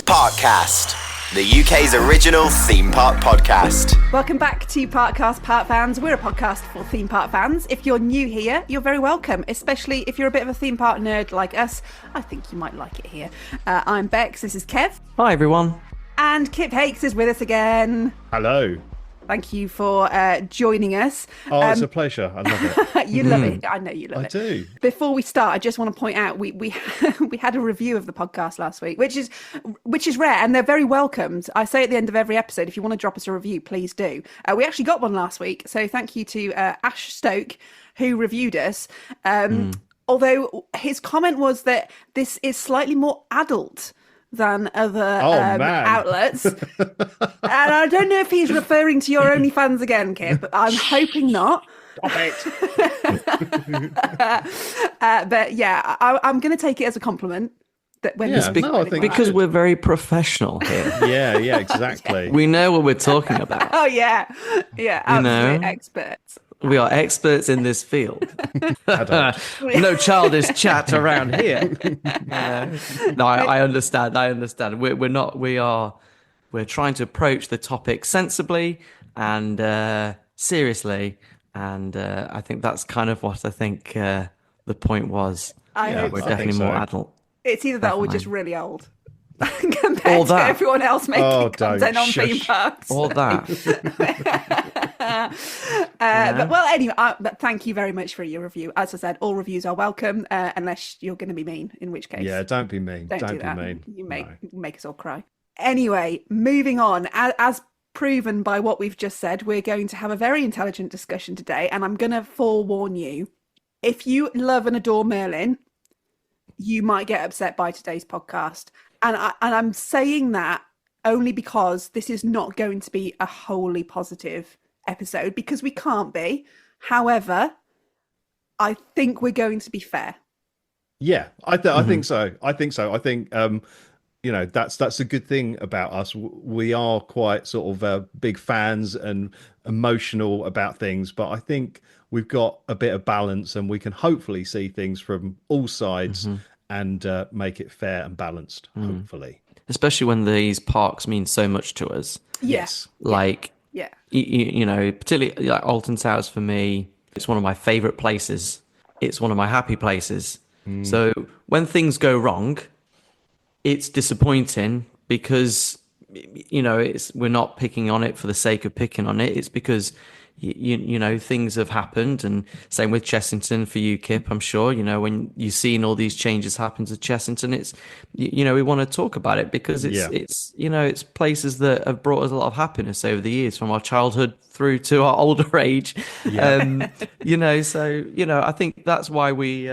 Parkcast, the UK's original theme park podcast. Welcome back to Parkcast Park Fans. We're a podcast for theme park fans. If you're new here, you're very welcome, especially if you're a bit of a theme park nerd like us. I think you might like it here. I'm Bex, this is Kev. Hi everyone. And Kip Hakes is with us again. Hello. Thank you for joining us. Oh, it's a pleasure. I love it. You love it. I know you love it. I do. Before we start, I just want to point out we had a review of the podcast last week, which is rare, and they're very welcomed. I say at the end of every episode, if you want to drop us a review, please do. We actually got one last week, so thank you to Ash Stoke, who reviewed us. Although his comment was that this is slightly more adult than other outlets. And I don't know if he's referring to your OnlyFans again, Kip, but I'm hoping not. Stop it. But yeah, I'm going to take it as a compliment. That when because we're very professional here. Yeah, exactly. We know what we're talking about. Oh yeah, absolute experts. We are experts in this field. No childish chat around here. No, I understand. We're trying to approach the topic sensibly and seriously, and I think that's kind of what I think the point was. We're definitely more adult. It's either that or we're just really old. Compared to everyone else making content on theme parks. All that. But well, anyway, but thank you very much for your review. As I said, all reviews are welcome, unless you're going to be mean, in which case... Yeah, don't be mean. Don't be mean. You make us all cry. Anyway, moving on. As proven by what we've just said, we're going to have a very intelligent discussion today, and I'm going to forewarn you, if you love and adore Merlin, you might get upset by today's podcast. And I'm saying that only because this is not going to be a wholly positive episode, because we can't be. However, I think we're going to be fair. Yeah, I think so. I think that's a good thing about us. We are quite sort of big fans and emotional about things, but I think we've got a bit of balance, and we can hopefully see things from all sides and make it fair and balanced, hopefully. Especially when these parks mean so much to us. Yes. Like, you know, particularly like Alton Towers for me, it's one of my favourite places. It's one of my happy places. So when things go wrong, it's disappointing because, you know, we're not picking on it for the sake of picking on it. It's because... You know, things have happened, and same with Chessington for you, Kip. I'm sure, you know, when you've seen all these changes happen to Chessington, it's, you know, we want to talk about it because it's you know, it's places that have brought us a lot of happiness over the years, from our childhood through to our older age. You know, so, you know, I think that's why we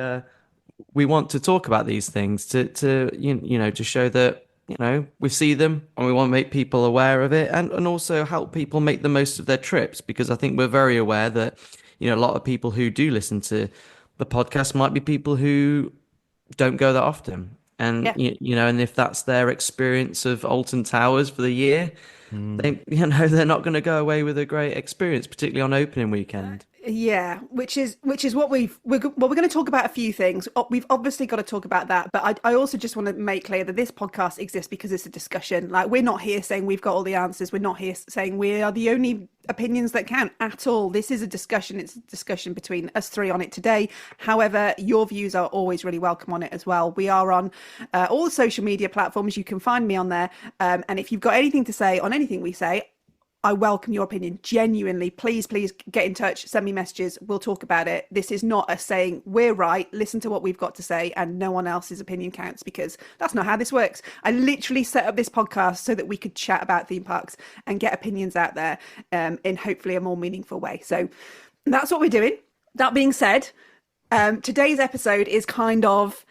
want to talk about these things to you know, to show that, you know, we see them and we want to make people aware of it, and also help people make the most of their trips, because I think we're very aware that, you know, a lot of people who do listen to the podcast might be people who don't go that often. And, you know, and if that's their experience of Alton Towers for the year, they, you know, they're not going to go away with a great experience, particularly on opening weekend. Yeah, which is what we're going to talk about a few things. We've obviously got to talk about that, but I also just want to make clear that this podcast exists because it's a discussion. Like, we're not here saying we've got all the answers. We're not here saying we are the only opinions that count at all. This is a discussion. It's a discussion between us three on it today. However, your views are always really welcome on it as well. We are on all the social media platforms. You can find me on there. And if you've got anything to say on anything we say, I welcome your opinion. Genuinely, please get in touch, send me messages. We'll talk about it. This is not us saying we're right, listen to what we've got to say, and no one else's opinion counts, because that's not how this works. I literally set up this podcast so that we could chat about theme parks and get opinions out there in hopefully a more meaningful way. So that's what we're doing. That being said, today's episode is kind of,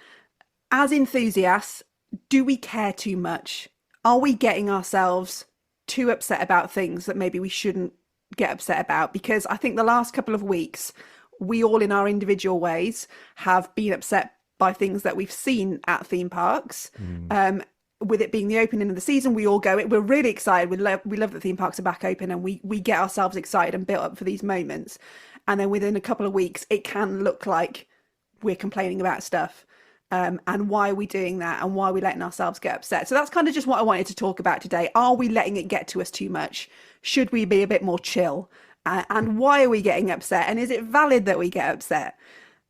as enthusiasts, do we care too much? Are we getting ourselves too upset about things that maybe we shouldn't get upset about? Because I think the last couple of weeks, we all in our individual ways have been upset by things that we've seen at theme parks. With it being the opening of the season, we all go, we're really excited. We love that theme parks are back open, and we get ourselves excited and built up for these moments. And then within a couple of weeks, it can look like we're complaining about stuff. and why are we doing that, and why are we letting ourselves get upset? So that's kind of just what I wanted to talk about today. Are we letting it get to us too much? Should we be a bit more chill? And why are we getting upset? And is it valid that we get upset?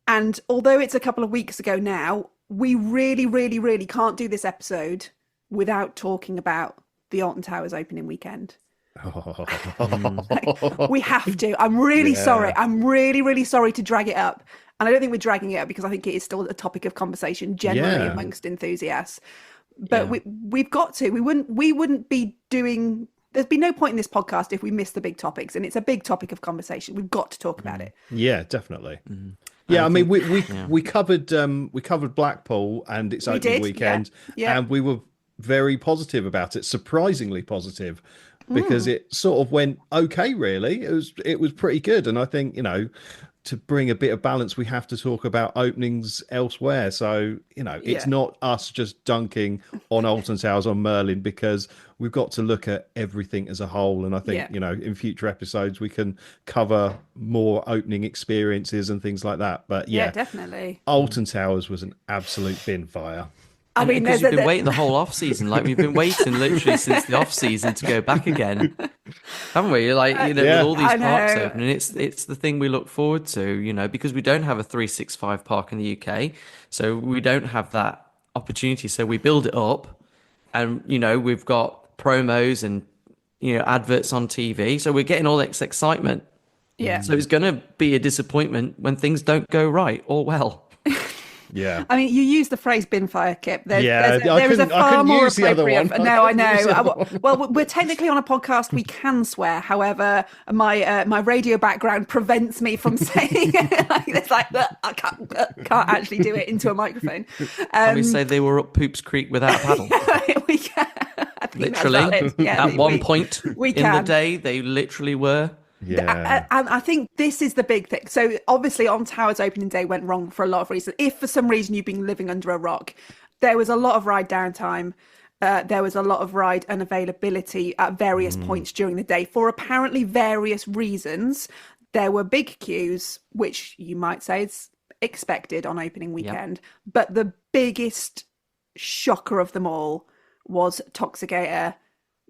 And although it's a couple of weeks ago now, we really, really, really can't do this episode without talking about the Alton Towers opening weekend. We have to. I'm really sorry. I'm really, really sorry to drag it up. And I don't think we're dragging it up because I think it is still a topic of conversation generally amongst enthusiasts. But we've got to. We wouldn't be doing. There's been no point in this podcast if we miss the big topics, and it's a big topic of conversation. We've got to talk about it. Yeah, definitely. Mm-hmm. Yeah, I mean, we covered Blackpool and its opening weekend, and we were very positive about it, surprisingly positive, because it sort of went okay. Really, it was pretty good, and I think, you know, to bring a bit of balance, we have to talk about openings elsewhere. So, you know, it's not us just dunking on Alton Towers, on Merlin, because we've got to look at everything as a whole. And I think, you know, in future episodes, we can cover more opening experiences and things like that. But yeah, definitely. Alton Towers was an absolute bin fire. I mean, because we've been waiting the whole off season, like we've been waiting literally since the off season to go back again, haven't we? Like, you know, with all these parks opening, it's the thing we look forward to, you know, because we don't have a 365 park in the UK, so we don't have that opportunity. So we build it up, and you know, we've got promos and, you know, adverts on TV, so we're getting all this excitement. Yeah. So it's going to be a disappointment when things don't go right or well. Yeah, I mean, you use the phrase "bin fire," Kip. There is a far more use appropriate. No, I know. Well, we're technically on a podcast. We can swear. However, my radio background prevents me from saying it. Like, it's like I can't actually do it into a microphone. Can we say they were up Poops Creek without a paddle? We can. Literally, at one point in the day, they literally were. Yeah, and I think this is the big thing. So obviously on Towers opening day went wrong for a lot of reasons. If for some reason you've been living under a rock, there was a lot of ride downtime. There was a lot of ride unavailability at various points during the day for apparently various reasons. There were big queues, which you might say is expected on opening weekend. Yep. But the biggest shocker of them all was Toxicator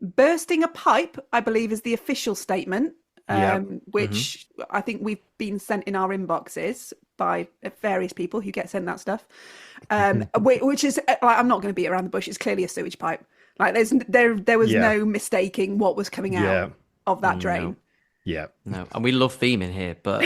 bursting a pipe, I believe is the official statement. Which I think we've been sent in our inboxes by various people who get sent that stuff, which is, like, I'm not going to beat around the bush. It's clearly a sewage pipe. Like there was no mistaking what was coming out of that drain. No, and we love theming here, but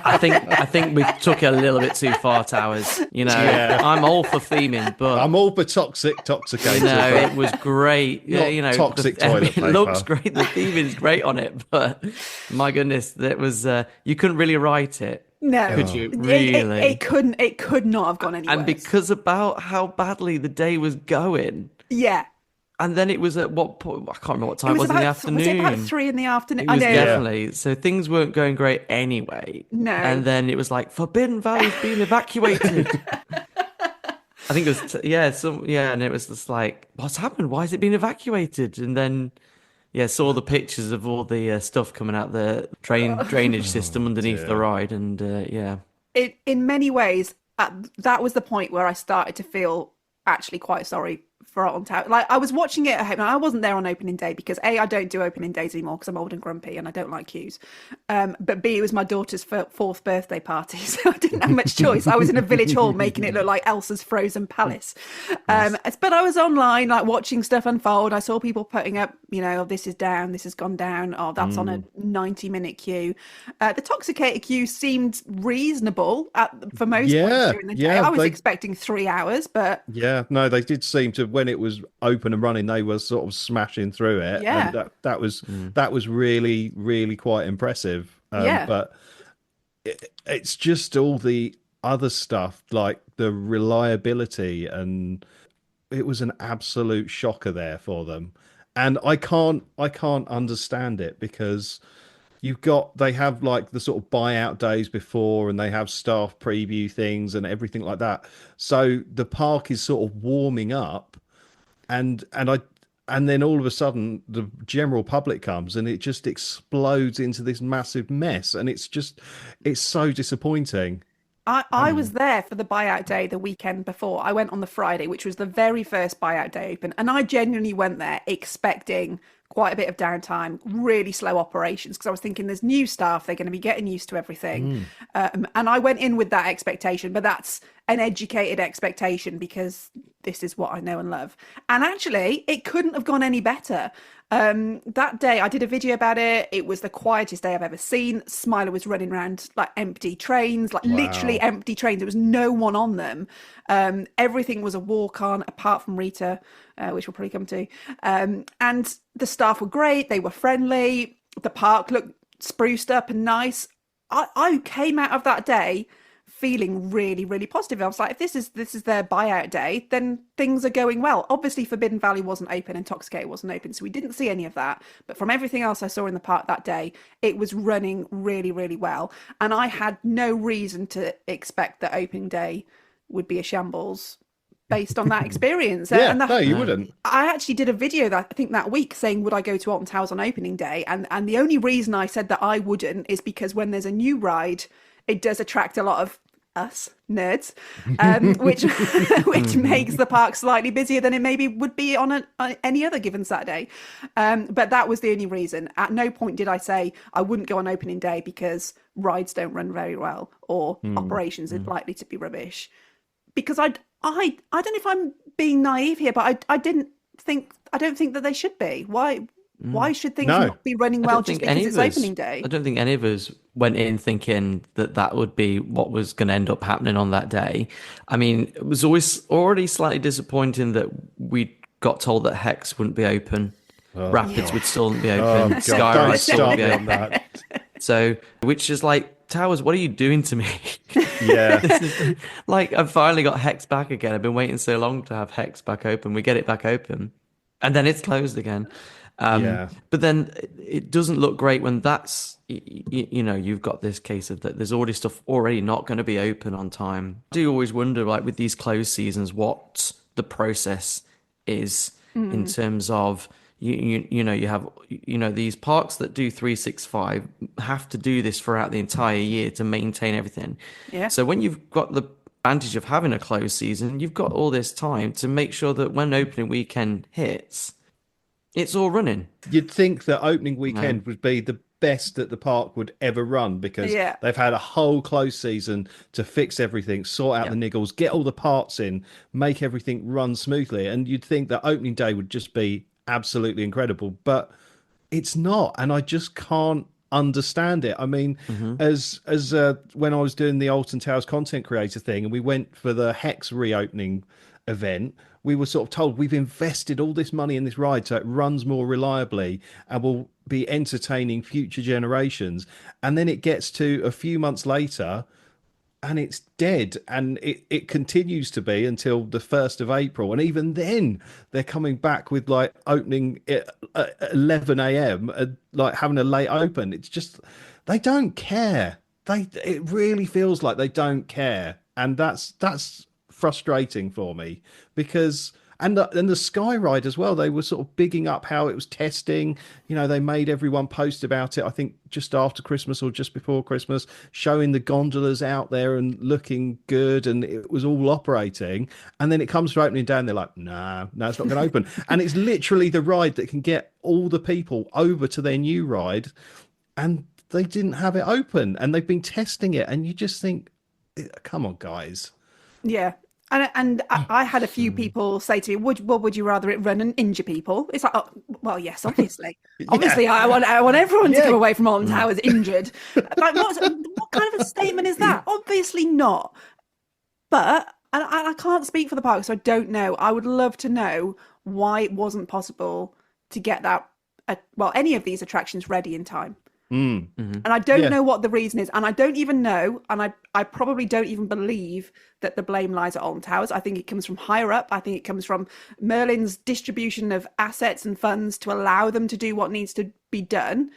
I think we took it a little bit too far, Towers. You know, I'm all for theming, but I'm all for toxicated. You know, it was great. Yeah, you know, toxic toilet paper. It looks great. The theming's great on it, but my goodness, that was you couldn't really write it. No, could you really? It couldn't. It could not have gone any worse. And because about how badly the day was going. Yeah. And then it was at what point? I can't remember what time it was in the afternoon. Was it about 3 in the afternoon? It was definitely. So things weren't going great anyway. No. And then it was like, Forbidden Valley's being evacuated. I think it was, and it was just like, what's happened? Why is it being evacuated? And then, saw the pictures of all the stuff coming out the drainage system underneath the ride. And in many ways, that was the point where I started to feel actually quite sorry for Alton Towers. Like, I was watching it at home, and I wasn't there on opening day because A, I don't do opening days anymore because I'm old and grumpy and I don't like queues. But B, it was my daughter's fourth birthday party, so I didn't have much choice. I was in a village hall making it look like Elsa's Frozen Palace. But I was online, like, watching stuff unfold. I saw people putting up, you know, oh, this is down, this has gone down, oh, that's on a 90-minute queue. The Toxicator queue seemed reasonable for most points during the day. I was expecting 3 hours, but... Yeah, no, they did seem to, when it was open and running, they were sort of smashing through it. Yeah. And that was really, really quite impressive. But it's just all the other stuff, like the reliability, and it was an absolute shocker there for them. And I can't understand it, because they have like the sort of buyout days before, and they have staff preview things and everything like that. So the park is sort of warming up, and then all of a sudden the general public comes and it just explodes into this massive mess, and it's so disappointing. I was there for the buyout day the weekend before. I went on the Friday, which was the very first buyout day open. And I genuinely went there expecting quite a bit of downtime, really slow operations, because I was thinking there's new staff, they're going to be getting used to everything. And I went in with that expectation, but that's an educated expectation because this is what I know and love. And actually, it couldn't have gone any better. That day I did a video about it. It was the quietest day I've ever seen. Smiler was running around like empty trains, like literally empty trains. There was no one on them. Everything was a walk on apart from Rita, which we'll probably come to. And the staff were great. They were friendly. The park looked spruced up and nice. I came out of that day feeling really, really positive. I was like, if this is their buyout day, then things are going well. Obviously, Forbidden Valley wasn't open, Intoxicated wasn't open, so we didn't see any of that. But from everything else I saw in the park that day, it was running really, really well. And I had no reason to expect that opening day would be a shambles based on that experience. No, you wouldn't. I actually did a video that I think that week saying, would I go to Alton Towers on opening day? And the only reason I said that I wouldn't is because when there's a new ride, it does attract a lot of us nerds, which makes the park slightly busier than it maybe would be on any other given Saturday. But that was the only reason. At no point did I say I wouldn't go on opening day because rides don't run very well or operations are likely to be rubbish. Because I don't know if I'm being naive here, but I don't think that they should be. Why should things not be running well just because it's opening day? I don't think any of us went in thinking that would be what was going to end up happening on that day. I mean, it was always already slightly disappointing that we got told that Hex wouldn't be open, Rapids would still be open, Skyride still would be open. So, which is like, Towers, what are you doing to me? Yeah. Like, I've finally got Hex back again. I've been waiting so long to have Hex back open. We get it back open, and then it's closed again. But then it doesn't look great when that's, you've got this case of that there's already stuff already not going to be open on time. I do always wonder, like with these closed seasons, what the process is in terms of, you have, these parks that do 365 have to do this throughout the entire year to maintain everything. Yeah. So when you've got the advantage of having a closed season, you've got all this time to make sure that when opening weekend hits, it's all running. You'd think that opening weekend would be the best that the park would ever run because they've had a whole close season to fix everything, sort out the niggles, get all the parts in, make everything run smoothly. And you'd think that opening day would just be absolutely incredible, but it's not. And I just can't understand it. I mean, as when I was doing the Alton Towers content creator thing and we went for the Hex reopening event, we were sort of told we've invested all this money in this ride so it runs more reliably and will be entertaining future generations. And then it gets to a few months later and it's dead, and it continues to be until the 1st of April. And even then they're coming back with like opening at 11 a.m. and like having a late open. It's just, they don't care. It really feels like they don't care. And that's frustrating for me because and the Sky Ride as well, they were sort of bigging up how it was testing. They made everyone post about it, I think just after Christmas or just before Christmas, showing the gondolas out there and looking good, and it was all operating. And then it comes to opening day and they're like, no, it's not going to open. And it's literally the ride that can get all the people over to their new ride, and they didn't have it open and they've been testing it, and you just think, come on, guys. Yeah. And I had a few people say to me, would you rather it run and injure people? It's like, oh, well, yes, obviously. Obviously, I want everyone to come away from Alton Towers injured. Like, what kind of a statement is that? Obviously not. But, and I can't speak for the park, so I don't know. I would love to know why it wasn't possible to get that, any of these attractions ready in time. And I don't know what the reason is, and I don't even know, and I probably don't even believe that the blame lies at Alton Towers. I think it comes from higher up. I think it comes from Merlin's distribution of assets and funds to allow them to do what needs to be done.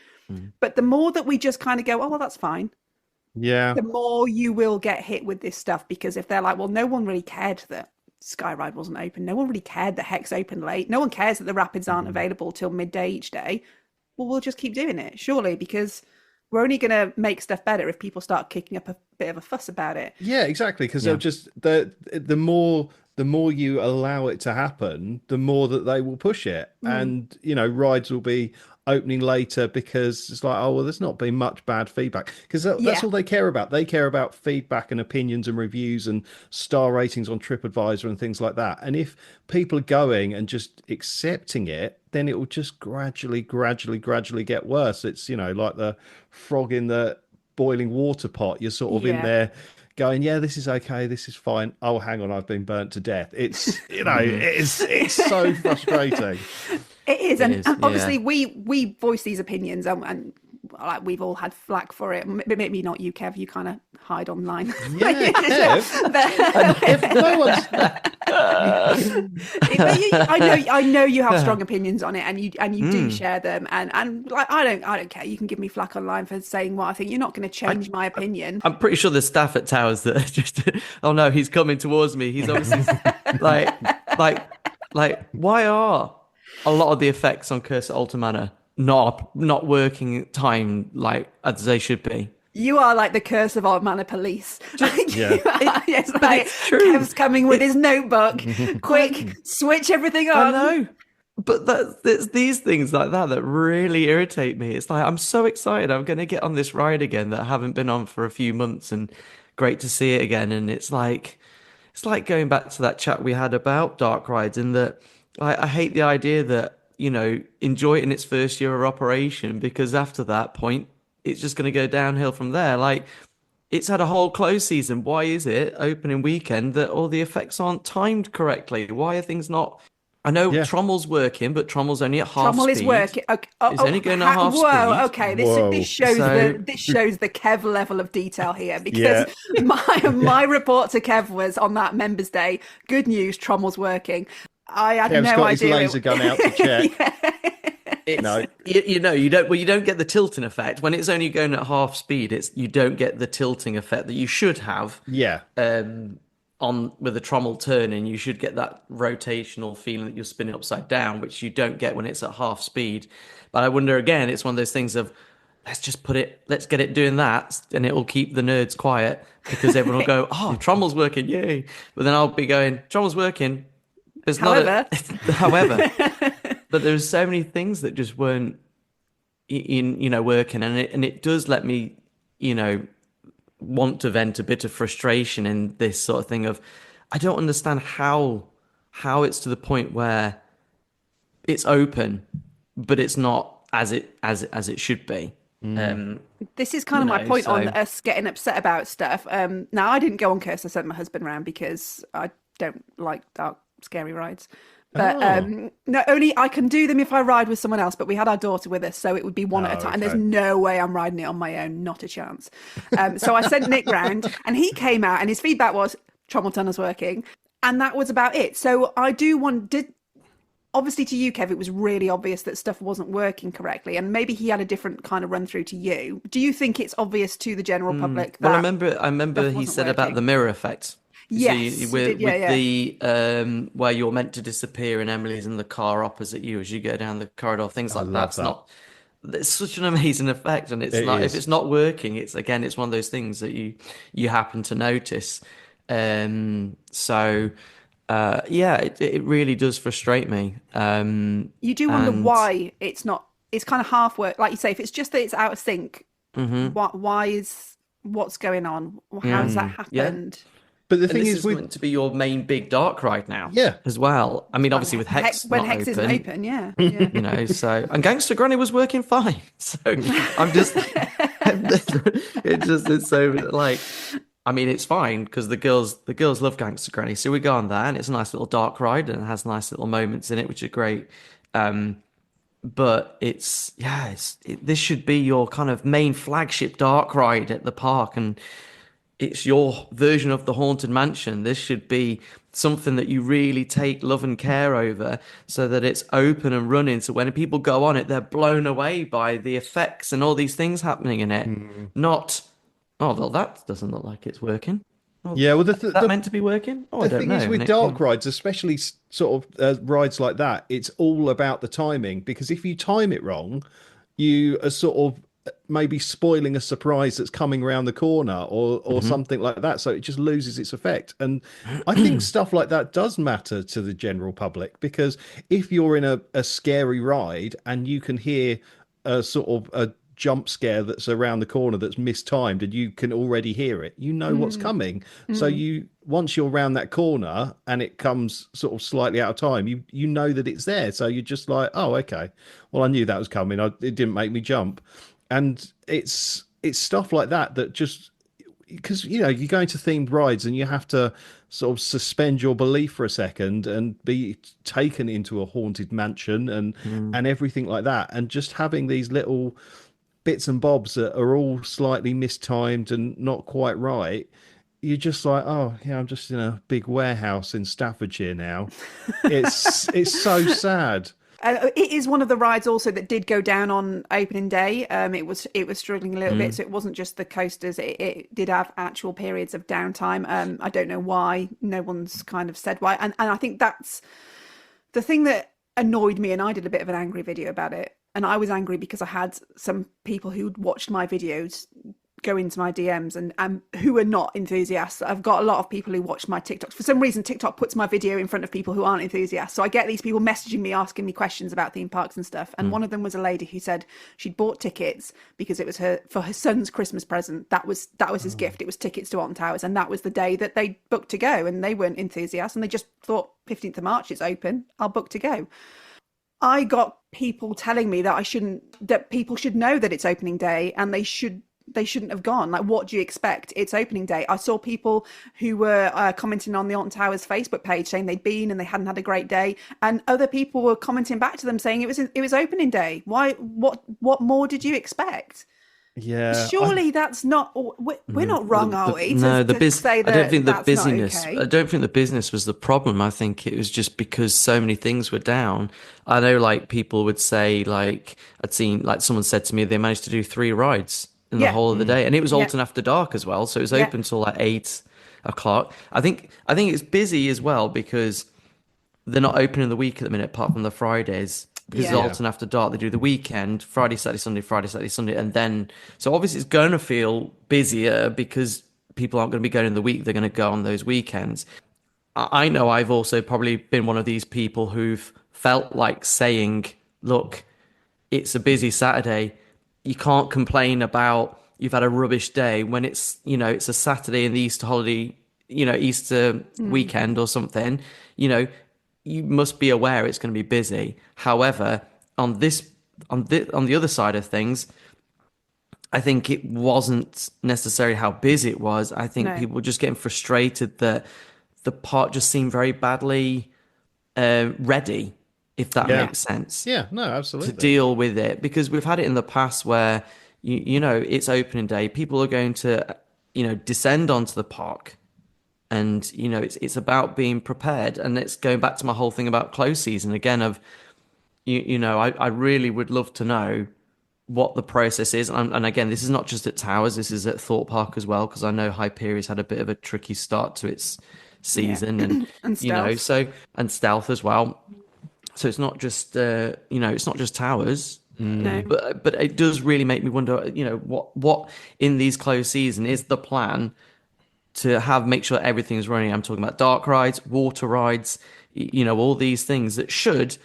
But the more that we just kind of go, oh, well, that's fine. Yeah. The more you will get hit with this stuff, because if they're like, well, no one really cared that Skyride wasn't open. No one really cared that Hex opened late. No one cares that the Rapids aren't available till midday each day. Well, we'll just keep doing it, surely, because we're only going to make stuff better if people start kicking up a bit of a fuss about it. Yeah, exactly. Because Yeah. they'll just the more you allow it to happen, the more that they will push it, and rides will be opening later because it's like, oh well, there's not been much bad feedback, because that's Yeah. all they care about. They care about feedback and opinions and reviews and star ratings on TripAdvisor and things like that. And if people are going and just accepting it, then it will just gradually get worse. It's like the frog in the boiling water pot. You're sort of in Yeah. there going, yeah, this is okay, this is fine. Oh, hang on, I've been burnt to death. It's it's so frustrating. It is, and is, obviously yeah. we voice these opinions, and like we've all had flack for it. Maybe not you, Kev. You kind of hide online. Yeah, Kev. If no one's I know you have strong opinions on it, and you do share them, and like I don't care. You can give me flack online for saying what I think. You're not going to change my opinion. I'm pretty sure the staff at Towers that are just, oh no, he's coming towards me. He's obviously like, why are a lot of the effects on Curse at Alton Manor not working time like as they should be? You are like the Curse of Old Manor police. Yeah. Yes, but like it's true. Kev's coming with his notebook. Quick, switch everything I on. know. But it's these things like that really irritate me. It's like, I'm so excited. I'm going to get on this ride again that I haven't been on for a few months, and great to see it again. And it's like going back to that chat we had about dark rides, in that I hate the idea that, enjoy it in its first year of operation, because after that point, it's just going to go downhill from there. Like, it's had a whole close season. Why is it opening weekend that all the effects aren't timed correctly? Why are things not? I know Yeah. Trommel's working, but Trommel's only at half Trommel speed. is working. Okay. It's only going at half Whoa, speed. okay. Whoa. This shows So- this shows the Kev level of detail here, because my report to Kev was on that members' day. Good news, Trommel's working. I had Kev's no got his idea. laser gun out to check. It's, No. you don't get the tilting effect when it's only going at half speed. You don't get the tilting effect that you should have. Yeah. On with a trommel turning, you should get that rotational feeling that you're spinning upside down, which you don't get when it's at half speed. But I wonder, again, it's one of those things of, let's get it doing that, and it will keep the nerds quiet, because everyone will go, oh, trommel's working, yay. But then I'll be going, trommel's working. There's However. however, but there's so many things that just weren't working, and it does let me, want to vent a bit of frustration in this sort of thing of, I don't understand how it's to the point where it's open, but it's not as it should be. This is kind of my point on us getting upset about stuff. Now, I didn't go on Curse. I sent my husband around because I don't like dark, scary rides. But not only I can do them if I ride with someone else, but we had our daughter with us, so it would be one at a time. And there's no way I'm riding it on my own, not a chance. So I sent Nick round, and he came out, and his feedback was Trommel Tunnel's working, and that was about it. So I do obviously to you, Kev, it was really obvious that stuff wasn't working correctly, and maybe he had a different kind of run through to you. Do you think it's obvious to the general public that? Well, I remember he said about the mirror effect. Yes, with the where you're meant to disappear and Emily's in the car opposite you as you go down the corridor, things like that's not. It's such an amazing effect, and it's not. If it's not working, it's one of those things that you happen to notice. So it really does frustrate me. You do wonder why it's not. It's kind of half work, like you say. If it's just that it's out of sync, what's going on? How's that happened? Yeah. But the thing is meant to be your main big dark ride now, as well. I mean, obviously with Hex when not Hex open, isn't open, yeah. So, and Gangster Granny was working fine. So I'm just, it's so like, I mean, it's fine because the girls love Gangster Granny, so we go on that, and it's a nice little dark ride, and it has nice little moments in it, which are great. But this should be your kind of main flagship dark ride at the park, and it's your version of the Haunted Mansion. This should be something that you really take love and care over, so that it's open and running. So when people go on it, they're blown away by the effects and all these things happening in it. Not, oh, well, that doesn't look like it's working. Oh, yeah, well, is that meant to be working? Oh, I don't know. The thing is with dark rides, especially sort of rides like that, it's all about the timing. Because if you time it wrong, you are sort of maybe spoiling a surprise that's coming around the corner or something like that. So it just loses its effect. And I think stuff like that does matter to the general public, because if you're in a scary ride and you can hear a sort of a jump scare that's around the corner that's mistimed and you can already hear it, you know what's coming. So you, once you're around that corner and it comes sort of slightly out of time, you know that it's there. So you're just like, oh, okay, well, I knew that was coming. It didn't make me jump. And it's stuff like that that just, because you go into themed rides and you have to sort of suspend your belief for a second and be taken into a haunted mansion and everything like that, and just having these little bits and bobs that are all slightly mistimed and not quite right, you're just like, oh yeah, I'm just in a big warehouse in Staffordshire now. It's so sad. It is one of the rides also that did go down on opening day. It was struggling a little bit, so it wasn't just the coasters. It did have actual periods of downtime. I don't know why. No one's kind of said why. And I think that's the thing that annoyed me. And I did a bit of an angry video about it. And I was angry because I had some people who'd watched my videos go into my DMs and who are not enthusiasts. I've got a lot of people who watch my TikToks. For some reason, TikTok puts my video in front of people who aren't enthusiasts. So I get these people messaging me, asking me questions about theme parks and stuff. And one of them was a lady who said she'd bought tickets because it was for her son's Christmas present. That was his gift. It was tickets to Alton Towers. And that was the day that they booked to go. And they weren't enthusiasts. And they just thought, 15th of March, it's open. I'll book to go. I got people telling me that people should know that it's opening day and they shouldn't have gone. Like, what do you expect? It's opening day. I saw people who were commenting on the Alton Towers Facebook page saying they'd been and they hadn't had a great day, and other people were commenting back to them saying it was opening day. Why? What more did you expect? Yeah, surely that's not. We're not wrong, are we? No, say that I don't think the that's busyness. not okay. I don't think the business was the problem. I think it was just because so many things were down. I know, like, people would say, like, I'd seen, like, someone said to me they managed to do 3 rides in the whole of the day, and it was Alton After Dark as well, so it was open till like 8 o'clock. I think it's busy as well because they're not open in the week at the minute, apart from the Fridays. Because it's Alton After Dark, they do the weekend, Friday, Saturday, Sunday, and then, so obviously it's going to feel busier because people aren't going to be going in the week, they're going to go on those weekends. I know I've also probably been one of these people who've felt like saying, look, it's a busy Saturday, you can't complain about you've had a rubbish day when it's, it's a Saturday in the Easter holiday, Easter weekend or something. You must be aware it's going to be busy. However, on the other side of things, I think it wasn't necessarily how busy it was. I think people were just getting frustrated that the park just seemed very badly ready, if that makes sense. Yeah, no, absolutely. To deal with it, because we've had it in the past where it's opening day, people are going to descend onto the park, and it's about being prepared. And it's going back to my whole thing about close season again. Of I really would love to know what the process is, and again, this is not just at Towers, this is at Thorpe Park as well, because I know Hyperia's had a bit of a tricky start to its season, and Stealth. And Stealth as well. So it's not just it's not just Towers. No. But it does really make me wonder, what in these closed season is the plan to make sure everything is running. I'm talking about dark rides, water rides, all these things that should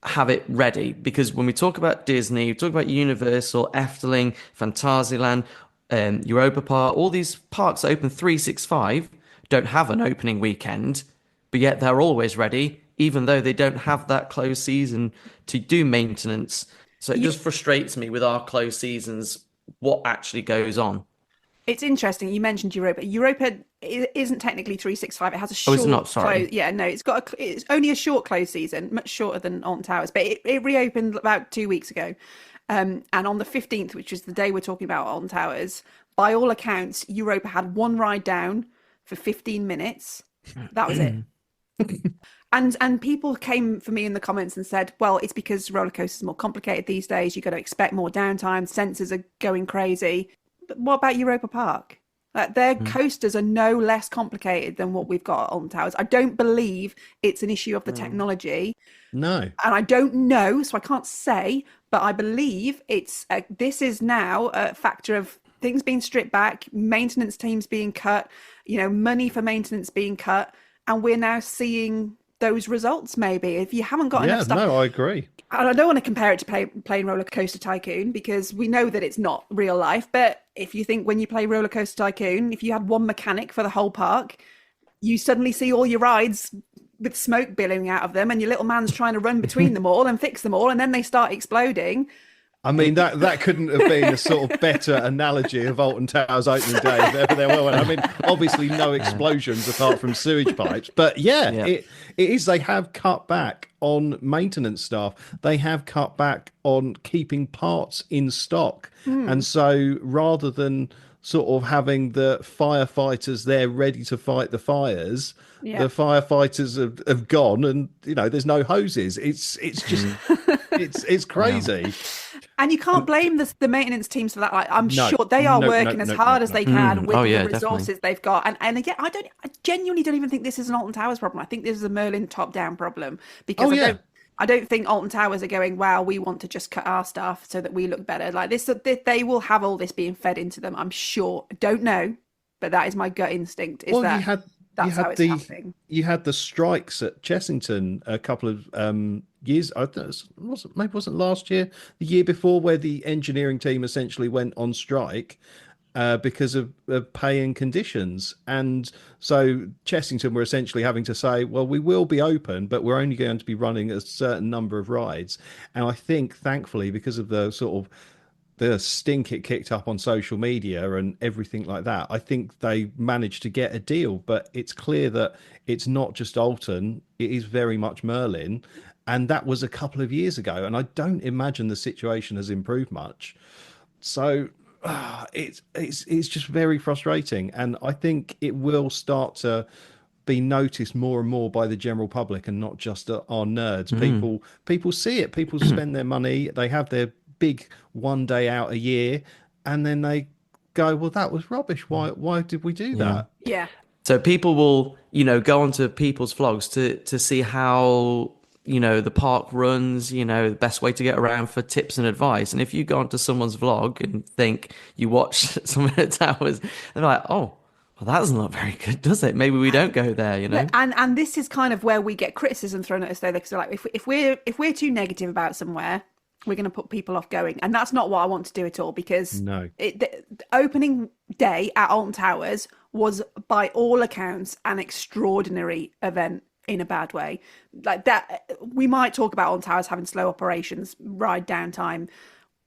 have it ready. Because when we talk about Disney, we talk about Universal, Efteling, Fantasyland, Europa Park, all these parks open 365, don't have an opening weekend, but yet they're always ready, even though they don't have that closed season to do maintenance. So it just frustrates me with our closed seasons, what actually goes on. It's interesting. You mentioned Europa. Europa isn't technically 365. It has a short. Oh, it's not. Sorry. It's only a short closed season, much shorter than Alton Towers. But it reopened about 2 weeks ago, and on the 15th, which is the day we're talking about Alton Towers, by all accounts, Europa had one ride down for 15 minutes. That was it. And people came for me in the comments and said, well, it's because roller coasters are more complicated these days. You've got to expect more downtime. Sensors are going crazy. But what about Europa Park? Like their coasters are no less complicated than what we've got at Alton Towers. I don't believe it's an issue of the technology. No. And I don't know, so I can't say, but I believe this is now a factor of things being stripped back, maintenance teams being cut, money for maintenance being cut, and we're now seeing those results. Maybe if you haven't got enough stuff. No, I agree. And I don't want to compare it to playing Roller Coaster Tycoon, because we know that it's not real life. But if you think when you play Roller Coaster Tycoon, if you had one mechanic for the whole park, you suddenly see all your rides with smoke billowing out of them, and your little man's trying to run between them all and fix them all, and then they start exploding. I mean, that couldn't have been a sort of better analogy of Alton Towers opening day if ever there were one. I mean, obviously no explosions apart from sewage pipes, but it is. They have cut back on maintenance staff. They have cut back on keeping parts in stock. And so rather than sort of having the firefighters there ready to fight the fires, the firefighters have gone, and there's no hoses. It's just it's crazy. And you can't blame the maintenance teams for that. Like, I'm sure they are working as hard as they can with the resources they've got. And again, I genuinely don't even think this is an Alton Towers problem. I think this is a Merlin top-down problem, because I don't think Alton Towers are going, wow, we want to just cut our staff so that we look better. Like this, they will have all this being fed into them, I'm sure. I don't know, but that is my gut instinct. That's how it's happening. You had the strikes at Chessington a couple of years. I don't know, maybe it wasn't last year, the year before, where the engineering team essentially went on strike because of pay and conditions. And so Chessington were essentially having to say, well, we will be open, but we're only going to be running a certain number of rides. And I think, thankfully, because of the sort of the stink it kicked up on social media and everything like that, I think they managed to get a deal. But it's clear that it's not just Alton, it is very much Merlin. And that was a couple of years ago. And I don't imagine the situation has improved much. So it's just very frustrating. And I think it will start to be noticed more and more by the general public, and not just our nerds. People see it. People spend their money. They have their big one day out a year, and then they go, well, that was rubbish. Why did we do that? Yeah. So people will, go onto people's vlogs to see how, the park runs, the best way to get around for tips and advice. And if you go onto someone's vlog and think you watch some of the towers, they're like, oh, well, that doesn't look very good, does it? Maybe we don't go there, And this is kind of where we get criticism thrown at us, though, because like if we're too negative about somewhere, we're going to put people off going, and that's not what I want to do at all. Because the opening day at Alton Towers was, by all accounts, an extraordinary event in a bad way. Like that, we might talk about Alton Towers having slow operations, ride downtime.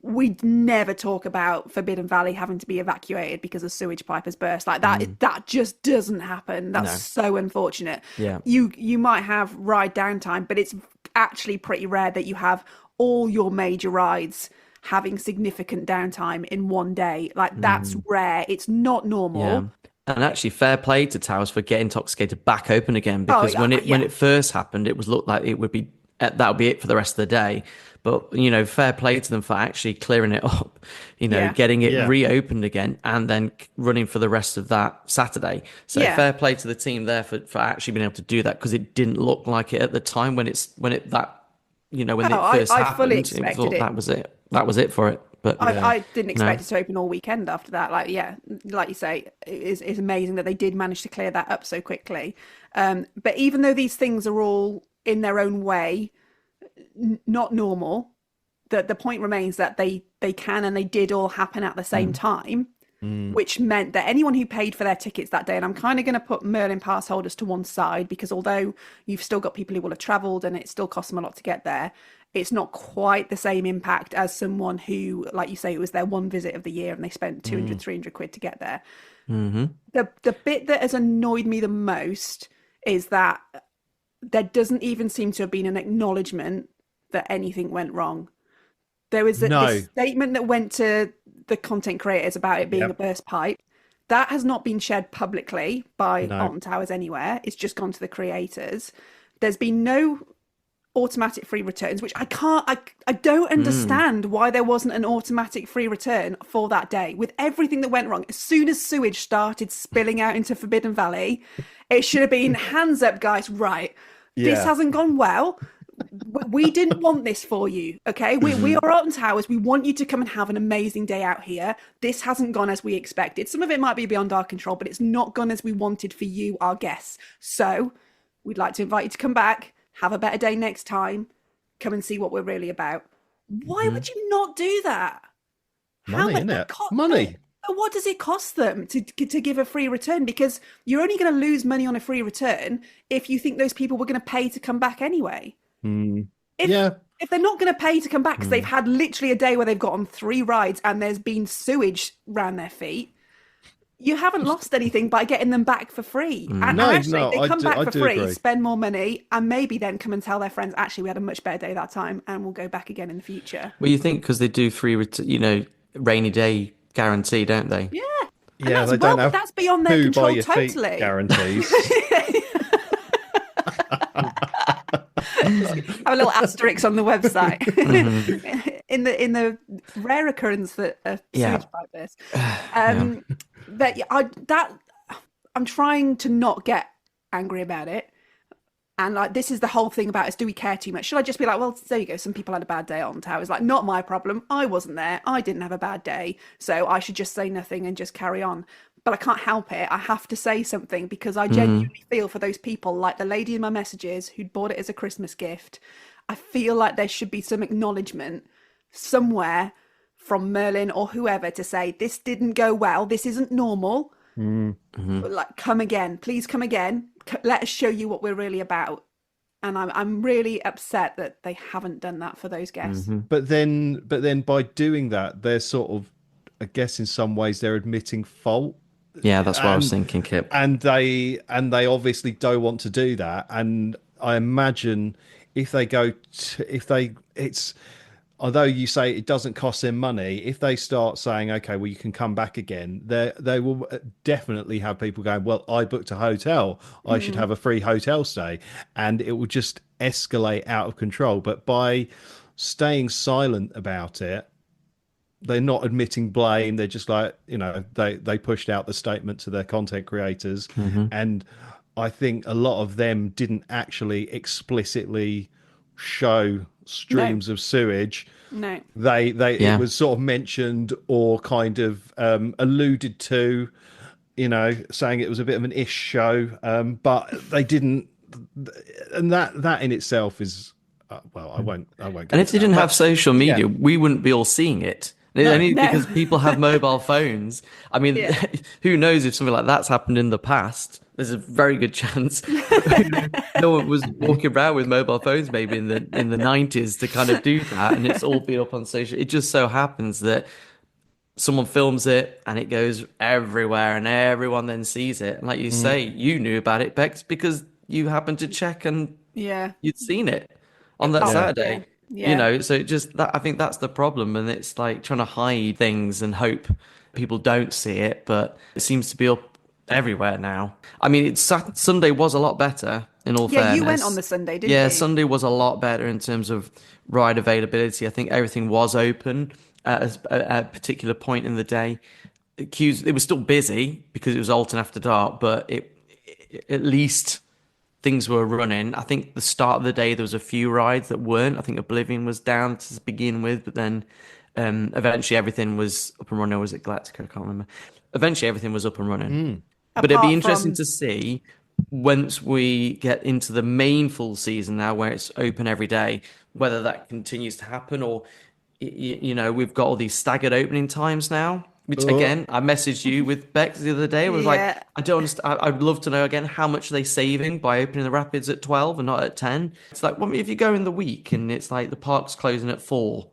We'd never talk about Forbidden Valley having to be evacuated because a sewage pipe has burst. Like that, that just doesn't happen. That's so unfortunate. Yeah, you might have ride downtime, but it's actually pretty rare that you have all your major rides having significant downtime in one day. Like that's rare. It's not normal. Yeah. And actually, fair play to Towers for getting Intoxicated back open again, because when it first happened, it looked like it would be that would be it for the rest of the day. But fair play to them for actually clearing it up, getting it reopened again, and then running for the rest of that Saturday. So fair play to the team there for actually being able to do that, because it didn't look like it at the time when it first happened. I fully expected it. That was it for it. But I didn't expect it to open all weekend after that. Like you say, it's amazing that they did manage to clear that up so quickly. But even though these things are all in their own way not normal, the point remains that they can and they did all happen at the same time, which meant that anyone who paid for their tickets that day, and I'm kind of going to put Merlin pass holders to one side, because although you've still got people who will have travelled and it still costs them a lot to get there, it's not quite the same impact as someone who, like you say, it was their one visit of the year and they spent 200, 300 quid to get there. The bit that has annoyed me the most is that there doesn't even seem to have been an acknowledgement that anything went wrong. There was this statement that went to the content creators about it being a burst pipe. That has not been shared publicly by Alton Towers anywhere. It's just gone to the creators. There's been no automatic free returns, which I don't understand why there wasn't an automatic free return for that day with everything that went wrong. As soon as sewage started spilling out into Forbidden Valley, it should have been hands up, guys. Right. This hasn't gone well. We didn't want this for you. Okay. We are Alton Towers. We want you to come and have an amazing day out here. This hasn't gone as we expected. Some of it might be beyond our control, but it's not gone as we wanted for you, our guests. So we'd like to invite you to come back. Have a better day next time. Come and see what we're really about. Why would you not do that? Money, isn't it? Money. But what does it cost them to give a free return? Because you're only going to lose money on a free return if you think those people were going to pay to come back anyway. If they're not going to pay to come back because they've had literally a day where they've got on 3 rides and there's been sewage around their feet, you haven't lost anything by getting them back for free. And actually, they come back for free, agree. Spend more money, and maybe then come and tell their friends, actually, we had a much better day that time, and we'll go back again in the future. Well, you think because they do free, rainy day guarantee, don't they? Yeah. Yeah, they don't have that's beyond their control totally. Guarantees. Have a little asterisk on the website. in the rare occurrence that a sewage pipe is. But I'm trying to not get angry about it. And like, this is the whole thing about us. Do we care too much? Should I just be like, well, there you go. Some people had a bad day on Towers. Like, not my problem. I wasn't there. I didn't have a bad day. So I should just say nothing and just carry on. But I can't help it. I have to say something because I genuinely feel for those people, like the lady in my messages who'd bought it as a Christmas gift. I feel like there should be some acknowledgement somewhere from Merlin or whoever to say, this didn't go well. This isn't normal. But like, come again. Please come again. Let us show you what we're really about. And I'm really upset that they haven't done that for those guests. But then by doing that, they're sort of, I guess in some ways, they're admitting fault. Yeah, that's what I was thinking, Kip. And they obviously don't want to do that. And I imagine although you say it doesn't cost them money, if they start saying, okay, well, you can come back again, they will definitely have people going, well, I booked a hotel. I should have a free hotel stay. And it will just escalate out of control. But by staying silent about it, they're not admitting blame. They're just like, they pushed out the statement to their content creators. And I think a lot of them didn't actually explicitly show streams of sewage. No. It was sort of mentioned or kind of alluded to, saying it was a bit of an ish show. But they didn't, and that in itself is I won't go and if they didn't have social media, we wouldn't be all seeing it. Because people have mobile phones. I mean, who knows if something like that's happened in the past? There's a very good chance no one was walking around with mobile phones maybe in the 90s to kind of do that, and it's all been up on social. It just so happens that someone films it and it goes everywhere, and everyone then sees it. And like you say, you knew about it, Bex, because you happened to check and you'd seen it on that Saturday. So I think that's the problem, and it's like trying to hide things and hope people don't see it, but it seems to be up everywhere now. I mean, Sunday was a lot better, in all fairness. You went on the Sunday, didn't you? Yeah, Sunday was a lot better in terms of ride availability. I think everything was open at a particular point in the day. It was still busy because it was Alton after dark, but at least things were running. I think the start of the day there was a few rides that weren't. I think Oblivion was down to begin with, but then eventually everything was up and running. Or was it Galactica? I can't remember. Eventually everything was up and running. But it'd be interesting to see once we get into the main full season now, where it's open every day, whether that continues to happen, or we've got all these staggered opening times now. Which again, I messaged you with Bex the other day. I was like, I don't understand. I'd love to know again, how much are they saving by opening the Rapids at 12 and not at 10? It's like, well, if you go in the week and it's like the park's closing at 4,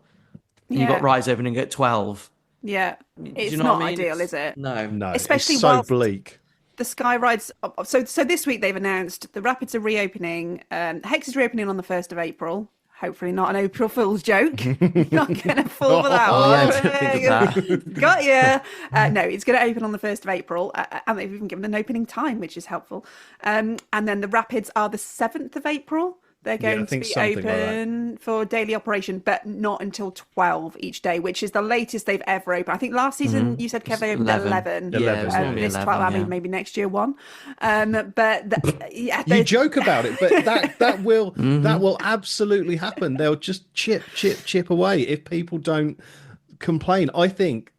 and you've got rides opening at 12. Yeah, it's not not ideal, is it? No, especially it's so bleak. The Sky rides. So this week they've announced the Rapids are reopening. Hex is reopening on the 1st of April. Hopefully not an April Fool's joke. Not going to fall for that one. Yeah, I didn't think of that. Got you. No, it's going to open on the 1st of April. And they've even given an opening time, which is helpful. And then the Rapids are the 7th of April. They're Yeah, I going to think be something like that. open for daily operation, but not until 12 each day, which is the latest they've ever opened. I think last season you said, Kev, It's they opened at 11. 11, it's yeah, normally This 11, 12, I yeah. mean, maybe next year 1. Yeah, You there's- joke about it, but that will Mm-hmm. that will absolutely happen. They'll just chip away if people don't complain. I think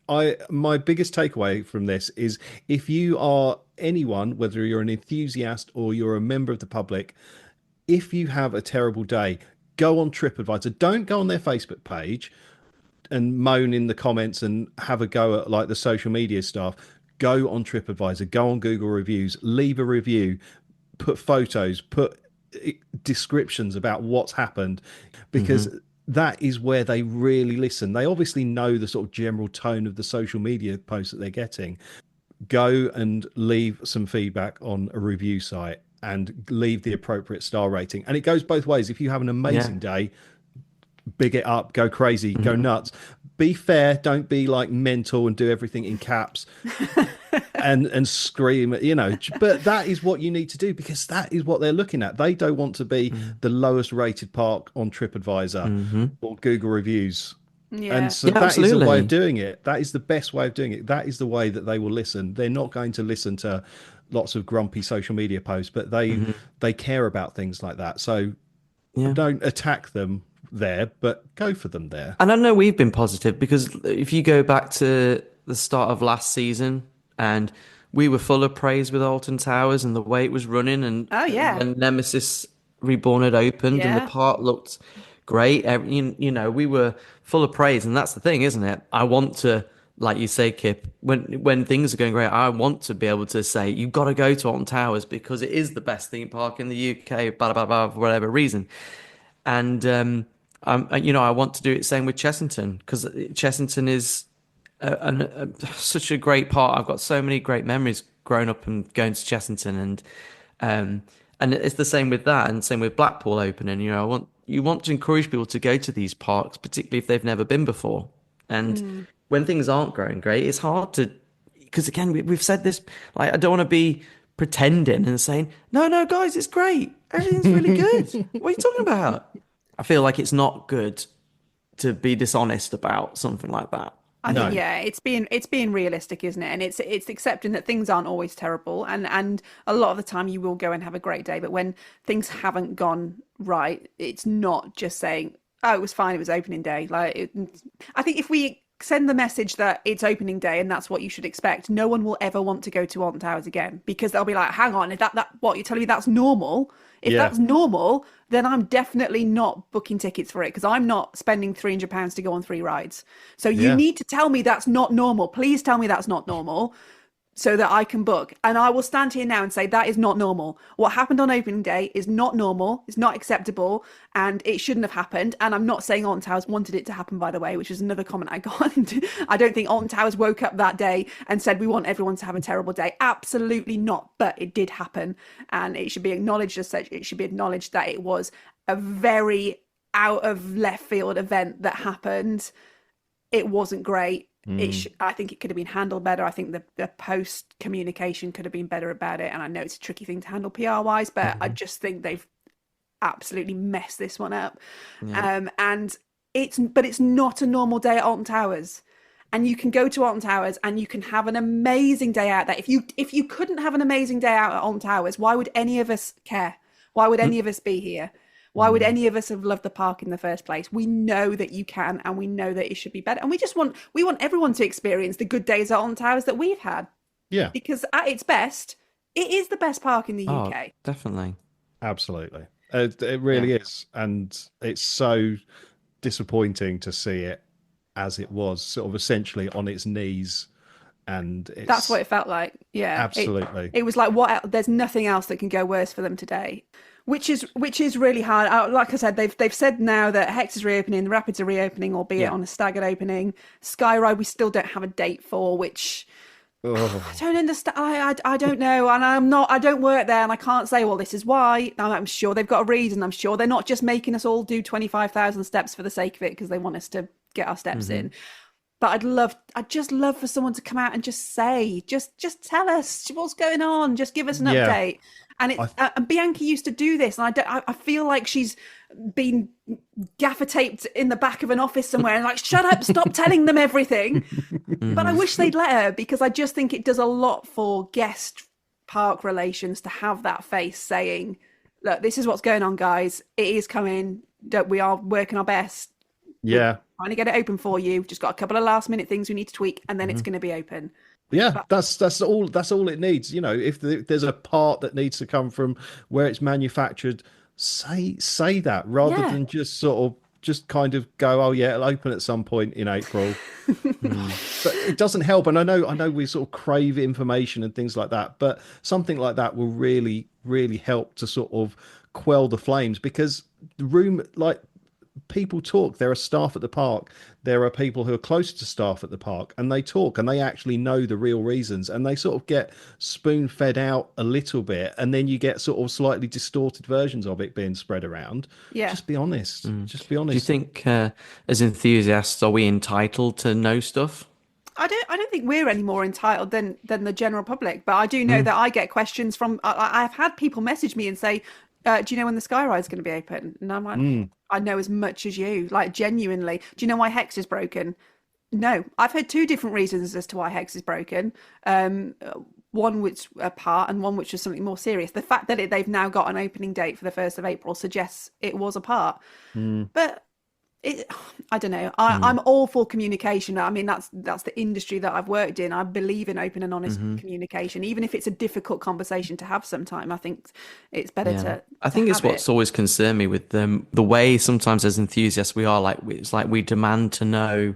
my biggest takeaway from this is if you are anyone, whether you're an enthusiast or you're a member of the public, if you have a terrible day, go on TripAdvisor. Don't go on their Facebook page and moan in the comments and have a go at like the social media stuff. Go on TripAdvisor, go on Google reviews, leave a review, put photos, put descriptions about what's happened, because that is where they really listen. They obviously know the sort of general tone of the social media posts that they're getting. Go and leave some feedback on a review site and leave the appropriate star rating. And it goes both ways. If you have an amazing day, big it up, go crazy, go nuts. Be fair, don't be like mental and do everything in caps and scream, but that is what you need to do, because that is what they're looking at. They don't want to be the lowest rated park on TripAdvisor or Google reviews. yeah. And so Yeah, that is the way absolutely. of doing it. That is the best way of doing it. That is the way that they will listen. They're not going to listen to lots of grumpy social media posts, but they care about things like that. So Yeah. don't attack them there, but go for them there. And I know we've been positive because if you go back to the start of last season, and we were full of praise with Alton Towers and the way it was running, and Oh, yeah. when Nemesis Reborn had opened and the Yeah. park looked great, we were full of praise, and that's the thing, isn't it? I want to, like you say, Kip, when things are going great, I want to be able to say you've got to go to Alton Towers because it is the best theme park in the UK, blah blah blah, for whatever reason. And I want to do it same with Chessington, because Chessington is such a great part. I've got so many great memories growing up and going to Chessington, and it's the same with that, and same with Blackpool opening. You want to encourage people to go to these parks, particularly if they've never been before. And when things aren't going great, it's hard to, because again, we've said this. Like, I don't want to be pretending and saying, no, guys, it's great, everything's really good. What are you talking about? I feel like it's not good to be dishonest about something like that. I No. think, yeah, it's being realistic, isn't it? And it's accepting that things aren't always terrible, and a lot of the time you will go and have a great day, but when things haven't gone right, it's not just saying, oh, it was fine, it was opening day. I think if we send the message that it's opening day and that's what you should expect, no one will ever want to go to Alton Towers again, because they'll be like, hang on, is that what you're telling me that's normal? If Yeah. that's normal, then I'm definitely not booking tickets for it, because I'm not spending £300 to go on 3 rides. So you Yeah. need to tell me that's not normal. Please tell me that's not normal, so that I can book. And I will stand here now and say that is not normal. What happened on opening day is not normal. It's not acceptable, and it shouldn't have happened. And I'm not saying Alton Towers wanted it to happen, by the way, which is another comment I got. I don't think Alton Towers woke up that day and said, we want everyone to have a terrible day. Absolutely not. But it did happen, and it should be acknowledged as such. It should be acknowledged that it was a very out of left field event that happened. It wasn't great. I think it could have been handled better. I think the post communication could have been better about it. And I know it's a tricky thing to handle PR wise, but I just think they've absolutely messed this one up. And it's not a normal day at Alton Towers. And you can go to Alton Towers and you can have an amazing day out there. If you couldn't have an amazing day out at Alton Towers, why would any of us care? Why would any of us be here? Why would any of us have loved the park in the first place? We know that you can, and we know that it should be better. And we want everyone to experience the good days at Alton Towers that we've had. Yeah, Because at its best, it is the best park in the Oh, UK. definitely. absolutely. It really is. And it's so disappointing to see it as it was, sort of essentially on its knees. And That's what it felt like. Yeah, absolutely. It was like, there's nothing else that can go worse for them today, which is really hard. Like I said, they've said now that Hex is reopening, the Rapids are reopening, albeit on a staggered opening. Skyride we still don't have a date for, which I don't understand. I don't know, and I don't work there, and I can't say, well, this is why. I'm sure they've got a reason. I'm sure they're not just making us all do 25,000 steps for the sake of it because they want us to get our steps in. But I'd just love for someone to come out and just say, just tell us what's going on. Just give us an update. And it's and Bianca used to do this, and I feel like she's been gaffer taped in the back of an office somewhere and like, shut up, stop telling them everything. But I wish they'd let her, because I just think it does a lot for guest park relations to have that face saying, look, this is what's going on, guys. It is coming. We are working our best. Yeah. We're trying to get it open for you. Just got a couple of last minute things we need to tweak, and then it's going to be open. Yeah, that's all it needs. You know, if there's a part that needs to come from where it's manufactured, say that, rather than just sort of just kind of go, oh yeah, it'll open at some point in April. But it doesn't help. And I know we sort of crave information and things like that, but something like that will really, really help to sort of quell the flames, because the room, like, people talk. There are staff at the park. There are people who are close to staff at the park, and they talk, and they actually know the real reasons, and they sort of get spoon fed out a little bit, and then you get sort of slightly distorted versions of it being spread around. Yeah. Just be honest. Just be honest. Do you think, as enthusiasts, are we entitled to know stuff? I don't think we're any more entitled than the general public, but I do know that I get questions from. I've had people message me and say, do you know when the Sky Ride's going to be open? And I'm like, I know as much as you, like, genuinely. Do you know why Hex is broken? No, I've heard two different reasons as to why Hex is broken. One which a part, and one which was something more serious. The fact that they've now got an opening date for the 1st of April suggests it was a part. But I don't know. I'm all for communication. I mean, that's the industry that I've worked in. I believe in open and honest communication, even if it's a difficult conversation to have sometime. I think it's better to. I think it's what's always concerned me with them. The way sometimes as enthusiasts we are, like, it's like we demand to know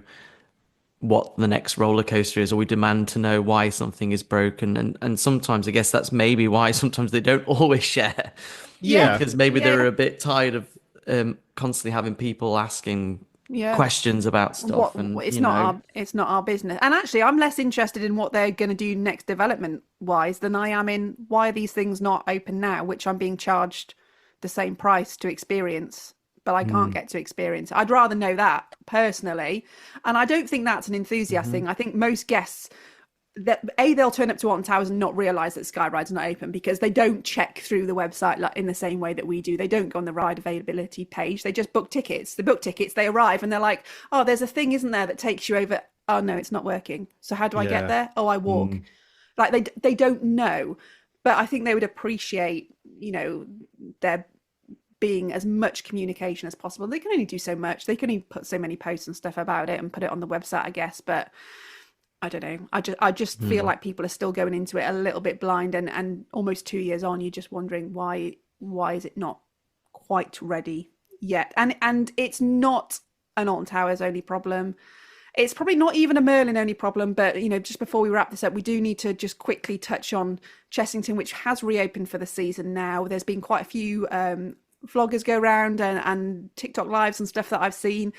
what the next roller coaster is, or we demand to know why something is broken, and sometimes I guess that's maybe why sometimes they don't always share. Yeah, because maybe they're a bit tired of constantly having people asking questions about stuff. It's not our business. And actually, I'm less interested in what they're going to do next development wise than I am in why are these things not open now, which I'm being charged the same price to experience, but I can't get to experience. I'd rather know that personally. And I don't think that's an enthusiast thing. I think most guests, that they'll turn up to Alton Towers and not realise that Sky Ride's not open, because they don't check through the website like in the same way that we do. They don't go on the ride availability page. They just book tickets. They book tickets, they arrive, and they're like, oh, there's a thing, isn't there, that takes you over. Oh no, it's not working. So how do I get there? Oh, I walk. Like they don't know. But I think they would appreciate, you know, there being as much communication as possible. They can only do so much. They can only put so many posts and stuff about it and put it on the website, I guess. But I don't know. I just feel like people are still going into it a little bit blind, and almost 2 years on, you're just wondering why is it not quite ready yet? And it's not an Alton Towers only problem. It's probably not even a Merlin only problem. But, you know, just before we wrap this up, we do need to just quickly touch on Chessington, which has reopened for the season now. There's been quite a few vloggers go around and TikTok lives and stuff that I've seen.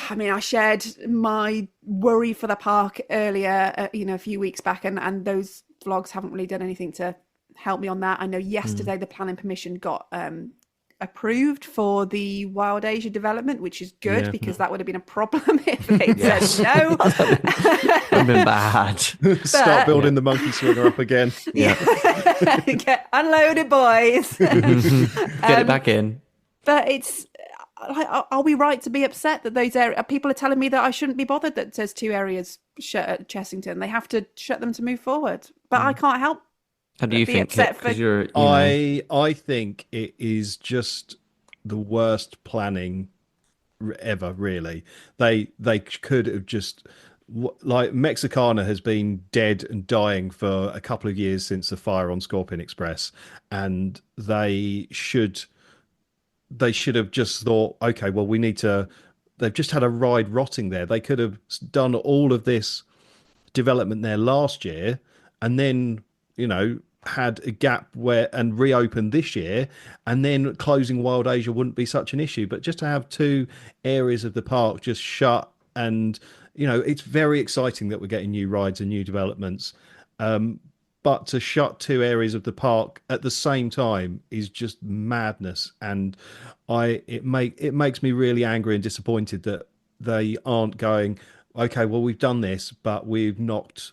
I mean, I shared my worry for the park earlier, a few weeks back, and those vlogs haven't really done anything to help me on that. I know yesterday the planning permission got approved for the Wild Asia development, which is good, because that would have been a problem if they said no. Would have been bad. Start building the monkey swinger up again. Get unloaded, boys. Get it back in. But it's like, are we right to be upset that those areas? People are telling me that I shouldn't be bothered that there's 2 areas shut at Chessington. They have to shut them to move forward. But I can't help. How do you think? I think it is just the worst planning ever. Really, they could have just, like, Mexicana has been dead and dying for a couple of years since the fire on Scorpion Express, and they should have just thought, okay, well, we need to. They've just had a ride rotting there. They could have done all of this development there last year, and then, you know, had a gap and reopened this year, and then closing Wild Asia wouldn't be such an issue. But just to have 2 areas of the park just shut, and, you know, it's very exciting that we're getting new rides and new developments. But to shut 2 areas of the park at the same time is just madness, and it makes me really angry and disappointed that they aren't going, okay, well, we've done this, but we've knocked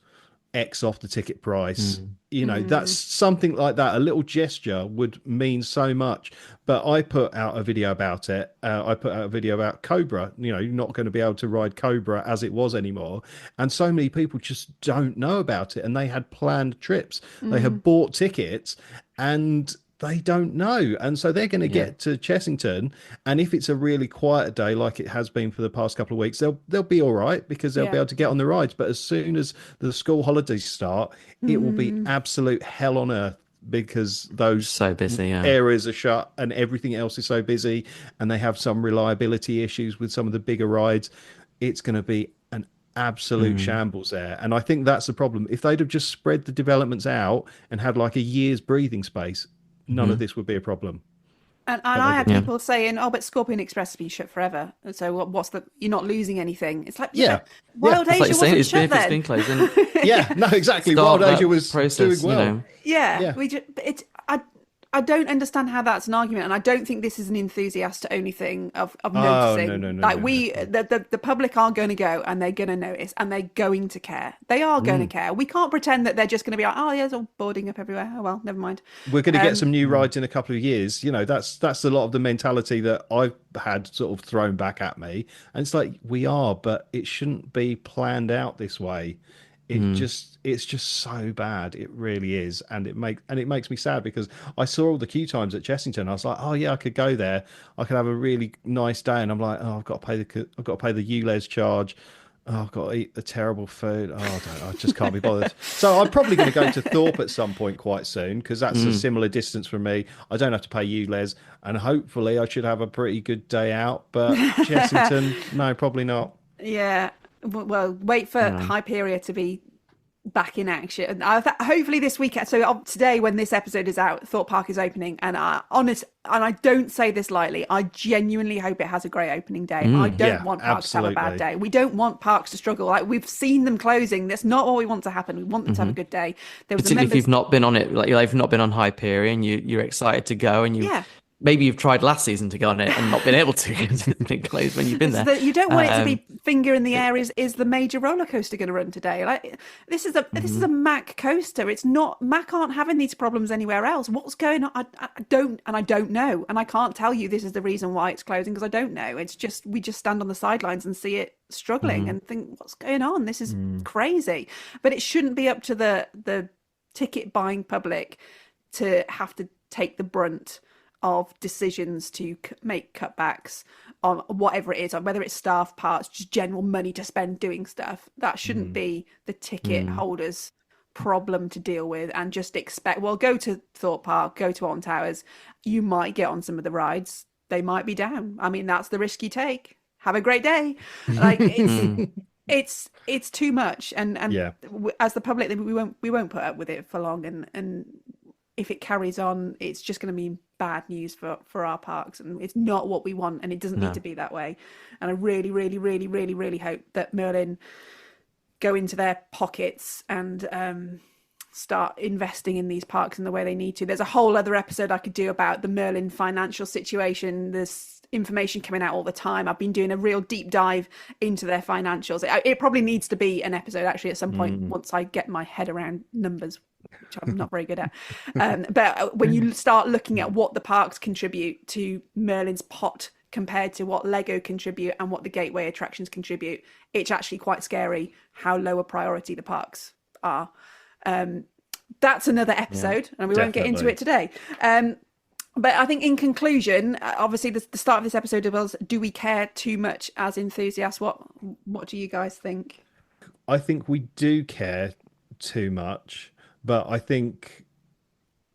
X off the ticket price. Mm. You know, that's something like that. A little gesture would mean so much. But I put out a video about it. I put out a video about Cobra. You know, you're not going to be able to ride Cobra as it was anymore. And so many people just don't know about it. And they had planned trips, they had bought tickets, and they don't know. And so they're going to get to Chessington. And if it's a really quiet day, like it has been for the past couple of weeks, they'll be all right because they'll be able to get on the rides. But as soon as the school holidays start, it will be absolute hell on earth because those So busy, areas are shut and everything else is so busy, and they have some reliability issues with some of the bigger rides. It's going to be an absolute shambles there. And I think that's the problem. If they'd have just spread the developments out and had like a year's breathing space, none of this would be a problem. And I had people saying, "Oh, but Scorpion Express has been shut forever. And so what's the? You're not losing anything." It's like, Wild Asia wasn't shut then. It's been closed. And Yeah, no, exactly. Wild Asia was doing well. You know. Yeah. We just I don't understand how that's an argument, and I don't think this is an enthusiast only thing of noticing. No. Like the public are going to go, and they're going to notice, and they're going to care. They are going to care. We can't pretend that they're just going to be like, oh yeah, it's all boarding up everywhere. Oh well, never mind. We're going to get some new rides in a couple of years. You know, that's a lot of the mentality that I've had sort of thrown back at me, and it's like we are, but it shouldn't be planned out this way. It's just so bad. It really is, and it makes me sad because I saw all the queue times at Chessington. I was like, oh yeah, I could go there. I could have a really nice day, and I'm like, oh, I've got to pay the ULEZ charge. Oh, I've got to eat the terrible food. Oh, I just can't be bothered. So I'm probably going to go to Thorpe at some point quite soon because that's a similar distance from me. I don't have to pay ULEZ, and hopefully I should have a pretty good day out. But Chessington, no, probably not. Yeah. Well, wait for Hyperia to be back in action. Hopefully this weekend. So today, when this episode is out, Thorpe Park is opening, and I don't say this lightly. I genuinely hope it has a great opening day. I don't want parks to have a bad day. We don't want parks to struggle. Like we've seen them closing. That's not what we want to happen. We want them to have a good day. Particularly if you've not been on it, like you've not been on Hyperia, and you're excited to go, and you. Maybe you've tried last season to go on it and not been able to because it's been closed when you've been there. You don't want it to be finger in the air. Is the major roller coaster going to run today? Like this is a Mac coaster. It's not. Mac aren't having these problems anywhere else. What's going on? I don't know, and I can't tell you this is the reason why it's closing because I don't know. It's just we just stand on the sidelines and see it struggling and think what's going on. This is crazy, but it shouldn't be up to the ticket buying public to have to take the brunt of decisions to make cutbacks on whatever it is, on whether it's staff, parts, just general money to spend doing stuff. That shouldn't be the ticket holders' problem to deal with, and just expect, well, go to Thorpe Park, go to Alton Towers. You might get on some of they might be down. I mean, that's the risk you take. Have a great day. Like it's too much, and as the public, we won't put up with it for long, and if it carries on, it's just going to be bad news for our parks, and it's not what we want, and it doesn't need to be that way. And I really, really, really, really, really hope that Merlin go into their pockets and start investing in these parks in the way they need to. There's a whole other episode I could do about the Merlin financial situation. There's information coming out all the time. I've been doing a real deep dive into their financials. It probably needs to be an episode actually at some point once I get my head around numbers, which I'm not very good at. But when you start looking at what the parks contribute to Merlin's pot compared to what Lego contribute and what the gateway attractions contribute, it's actually quite scary how low a priority the parks are. That's another episode, and we won't get into it today. But I think in conclusion, obviously the start of this episode was, do we care too much as enthusiasts? What do you guys think? I think we do care too much, but I think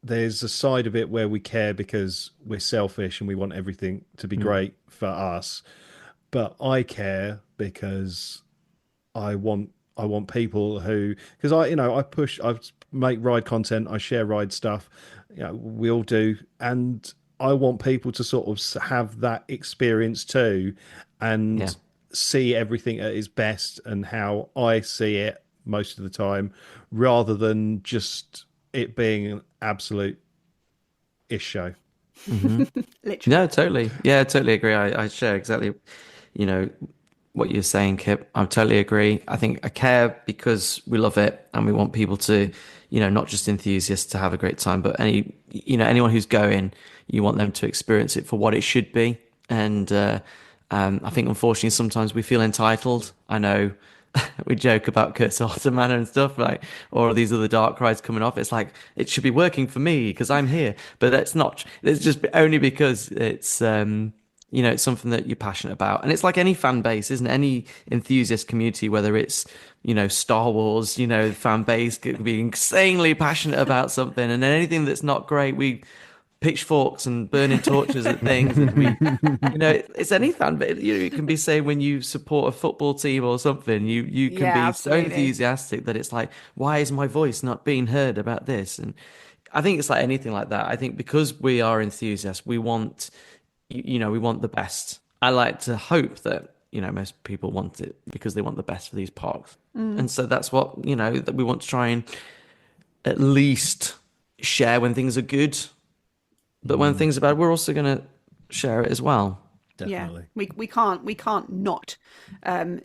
there's a side of it where we care because we're selfish and we want everything to be great for us. But I care because I want people who, because I make ride content, I share ride stuff, we all do, and I want people to sort of have that experience too, and see everything at its best and how I see it most of the time, rather than just it being an absolute ish show. Literally. No, totally. Yeah, I totally agree. I share exactly. what you're saying, Kip. I totally agree. I think I care because we love it and we want people to, not just enthusiasts to have a great time, but anyone who's going, you want them to experience it for what it should be. And I think unfortunately sometimes we feel entitled. I know we joke about Curse of Ottoman and stuff like, or these other dark rides coming off. It's like it should be working for me because I'm here, but that's not. It's just only because it's it's something that you're passionate about, and it's like any fan base, isn't it? Any enthusiast community, whether it's Star Wars, fan base could be insanely passionate about something, and then anything that's not great, we pitchforks and burning torches at things. And it's any fan, but it can be say when you support a football team or something, you can be absolutely. so enthusiastic that it's like, why is my voice not being heard about this? And I think it's like anything like that. I think because we are enthusiasts, we want, we want the best. I like to hope that most people want it because they want the best for these parks, and so that's what that we want to try and at least share when things are good. But when things are bad, we're also going to share it as well. Definitely. Yeah, we can't not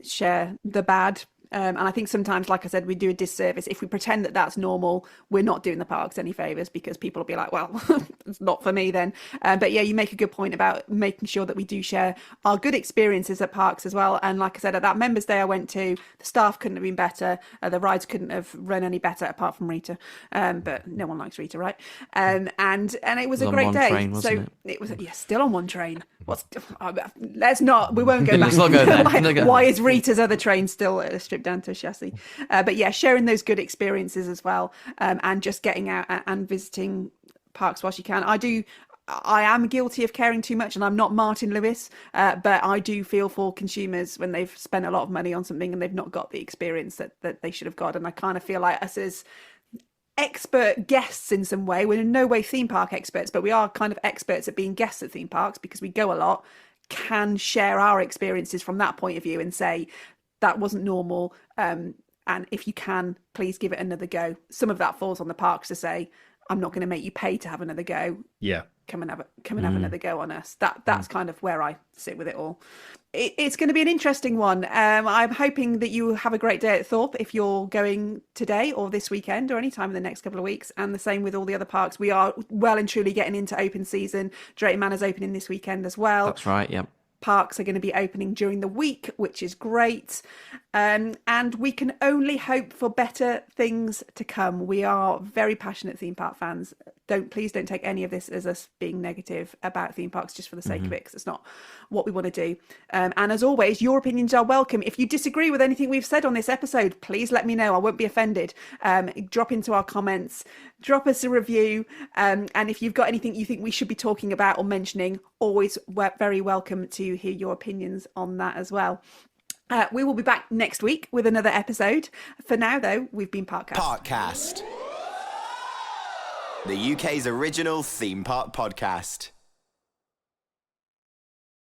share the bad. And I think sometimes, like I said, we do a disservice if we pretend that that's normal. We're not doing the parks any favors because people will be like, well, it's not for me then. But yeah, you make a good point about making sure that we do share our good experiences at parks as well. And like I said, at that members day I went to, the staff couldn't have been better. The rides couldn't have run any better apart from Rita. But no one likes Rita, right? And it was a great day. Train, so it was still on one train. Let's not. We won't go back. Let's not go there. Why is Rita's other train still stripped down to a chassis? But yeah, sharing those good experiences as well, and just getting out and visiting parks whilst you can. I am guilty of caring too much, and I'm not Martin Lewis, but I do feel for consumers when they've spent a lot of money on something and they've not got the experience that they should have got. And I kind of feel like us as expert guests in some way, we're in no way theme park experts, but we are kind of experts at being guests at theme parks because we go a lot, can share our experiences from that point of view and say that wasn't normal, and if you can, please give it another go. Some of that falls on the parks to say, I'm not going to make you pay to have another go. Yeah, come and have another go on us. That's kind of where I sit with it all. It's going to be an interesting one. I'm hoping that you have a great day at Thorpe if you're going today or this weekend or any time in the next couple of weeks. And the same with all the other parks. We are well and truly getting into open season. Drayton Manor's opening this weekend as well. That's right, yeah. Parks are going to be opening during the week, which is great. And we can only hope for better things to come. We are very passionate theme park fans. Please don't take any of this as us being negative about theme parks just for the sake of it, because it's not what we want to do. And as always, your opinions are welcome. If you disagree with anything we've said on this episode, please let me know. I won't be offended. Drop into our comments, drop us a review. And if you've got anything you think we should be talking about or mentioning, always very welcome to hear your opinions on that as well. We will be back next week with another episode. For now, though, we've been Parkcast. Parkcast, the UK's original theme park podcast.